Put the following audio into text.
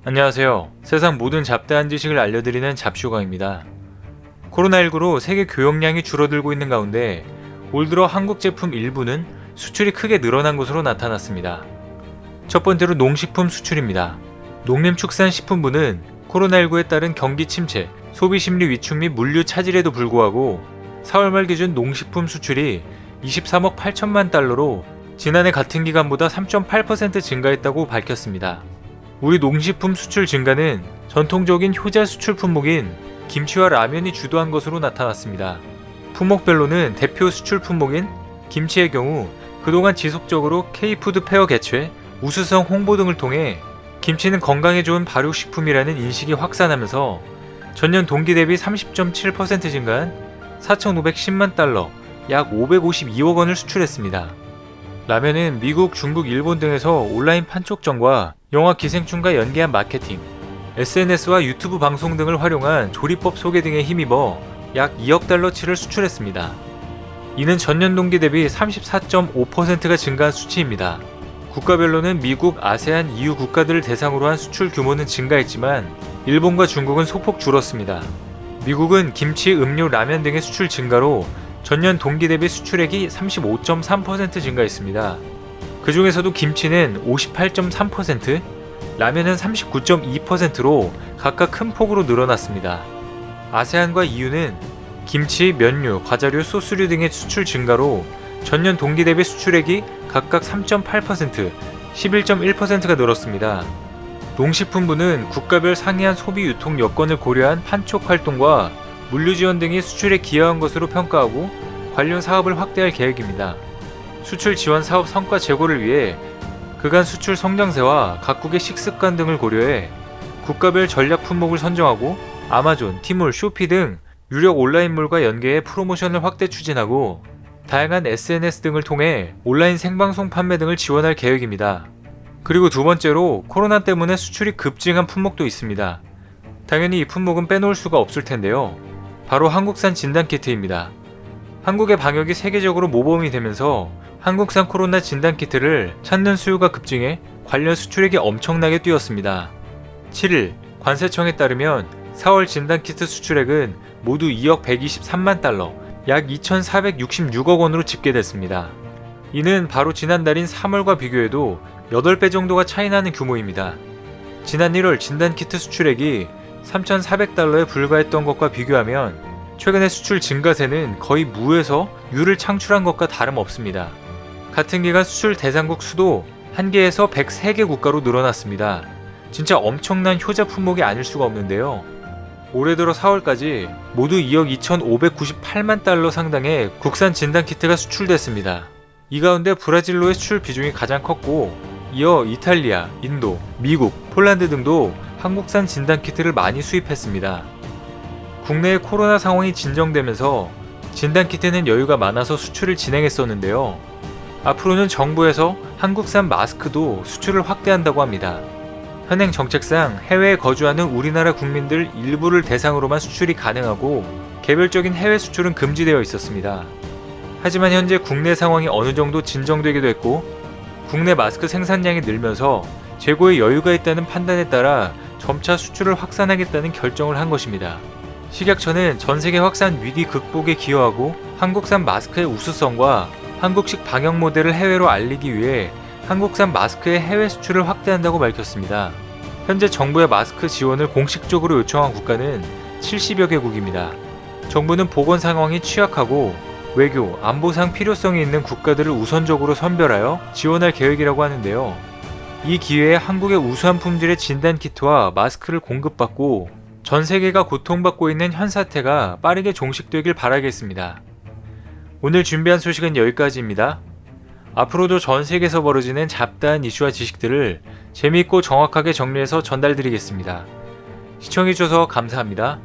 안녕하세요. 세상 모든 잡다한 지식을 알려드리는 잡쇼가입니다. 코로나19로 세계 교역량이 줄어들고 있는 가운데 올 들어 한국 제품 일부는 수출이 크게 늘어난 것으로 나타났습니다. 첫 번째로 농식품 수출입니다. 농림축산식품부는 코로나19에 따른 경기 침체, 소비심리 위축 및 물류 차질에도 불구하고 4월 말 기준 농식품 수출이 23억 8천만 달러로 지난해 같은 기간보다 3.8% 증가했다고 밝혔습니다. 우리 농식품 수출 증가는 전통적인 효자 수출 품목인 김치와 라면이 주도한 것으로 나타났습니다. 품목별로는 대표 수출 품목인 김치의 경우 그동안 지속적으로 K푸드 페어 개최, 우수성 홍보 등을 통해 김치는 건강에 좋은 발효식품이라는 인식이 확산하면서 전년 동기 대비 30.7% 증가한 4,510만 달러, 약 552억 원을 수출했습니다. 라면은 미국, 중국, 일본 등에서 온라인 판촉점과 영화 기생충과 연계한 마케팅, SNS와 유튜브 방송 등을 활용한 조리법 소개 등에 힘입어 약 2억 달러치를 수출했습니다. 이는 전년 동기 대비 34.5%가 증가한 수치입니다. 국가별로는 미국, 아세안, EU 국가들을 대상으로 한 수출 규모는 증가했지만 일본과 중국은 소폭 줄었습니다. 미국은 김치, 음료, 라면 등의 수출 증가로 전년 동기 대비 수출액이 35.3% 증가했습니다. 그 중에서도 김치는 58.3%, 라면은 39.2%로 각각 큰 폭으로 늘어났습니다. 아세안과 EU는 김치, 면류, 과자류, 소스류 등의 수출 증가로 전년 동기 대비 수출액이 각각 3.8%, 11.1%가 늘었습니다. 농식품부는 국가별 상이한 소비 유통 여건을 고려한 판촉 활동과 물류 지원 등이 수출에 기여한 것으로 평가하고 관련 사업을 확대할 계획입니다. 수출 지원 사업 성과 제고를 위해 그간 수출 성장세와 각국의 식습관 등을 고려해 국가별 전략 품목을 선정하고 아마존, 티몰, 쇼피 등 유력 온라인몰과 연계해 프로모션을 확대 추진하고 다양한 SNS 등을 통해 온라인 생방송 판매 등을 지원할 계획입니다. 그리고 두 번째로 코로나 때문에 수출이 급증한 품목도 있습니다. 당연히 이 품목은 빼놓을 수가 없을 텐데요. 바로 한국산 진단키트입니다. 한국의 방역이 세계적으로 모범이 되면서 한국산 코로나 진단키트를 찾는 수요가 급증해 관련 수출액이 엄청나게 뛰었습니다. 7일 관세청에 따르면 4월 진단키트 수출액은 모두 2억 123만 달러, 약 2,466억 원으로 집계됐습니다. 이는 바로 지난달인 3월과 비교해도 8배 정도가 차이나는 규모입니다. 지난 1월 진단키트 수출액이 3,400달러에 불과했던 것과 비교하면 최근의 수출 증가세는 거의 무에서 유를 창출한 것과 다름없습니다. 같은 기간 수출 대상국 수도 1개에서 103개 국가로 늘어났습니다. 진짜 엄청난 효자 품목이 아닐 수가 없는데요. 올해 들어 4월까지 모두 2억 2,598만 달러 상당의 국산 진단키트가 수출됐습니다. 이 가운데 브라질로의 수출 비중이 가장 컸고 이어 이탈리아, 인도, 미국, 폴란드 등도 한국산 진단키트를 많이 수입했습니다. 국내의 코로나 상황이 진정되면서 진단키트는 여유가 많아서 수출을 진행했었는데요. 앞으로는 정부에서 한국산 마스크도 수출을 확대한다고 합니다. 현행 정책상 해외에 거주하는 우리나라 국민들 일부를 대상으로만 수출이 가능하고 개별적인 해외 수출은 금지되어 있었습니다. 하지만 현재 국내 상황이 어느 정도 진정되기도 했고 국내 마스크 생산량이 늘면서 재고에 여유가 있다는 판단에 따라 점차 수출을 확산하겠다는 결정을 한 것입니다. 식약처는 전세계 확산 위기 극복에 기여하고 한국산 마스크의 우수성과 한국식 방역 모델을 해외로 알리기 위해 한국산 마스크의 해외 수출을 확대한다고 밝혔습니다. 현재 정부의 마스크 지원을 공식적으로 요청한 국가는 70여 개국입니다. 정부는 보건 상황이 취약하고 외교, 안보상 필요성이 있는 국가들을 우선적으로 선별하여 지원할 계획이라고 하는데요. 이 기회에 한국의 우수한 품질의 진단키트와 마스크를 공급받고 전 세계가 고통받고 있는 현 사태가 빠르게 종식되길 바라겠습니다. 오늘 준비한 소식은 여기까지입니다. 앞으로도 전 세계에서 벌어지는 잡다한 이슈와 지식들을 재미있고 정확하게 정리해서 전달드리겠습니다. 시청해주셔서 감사합니다.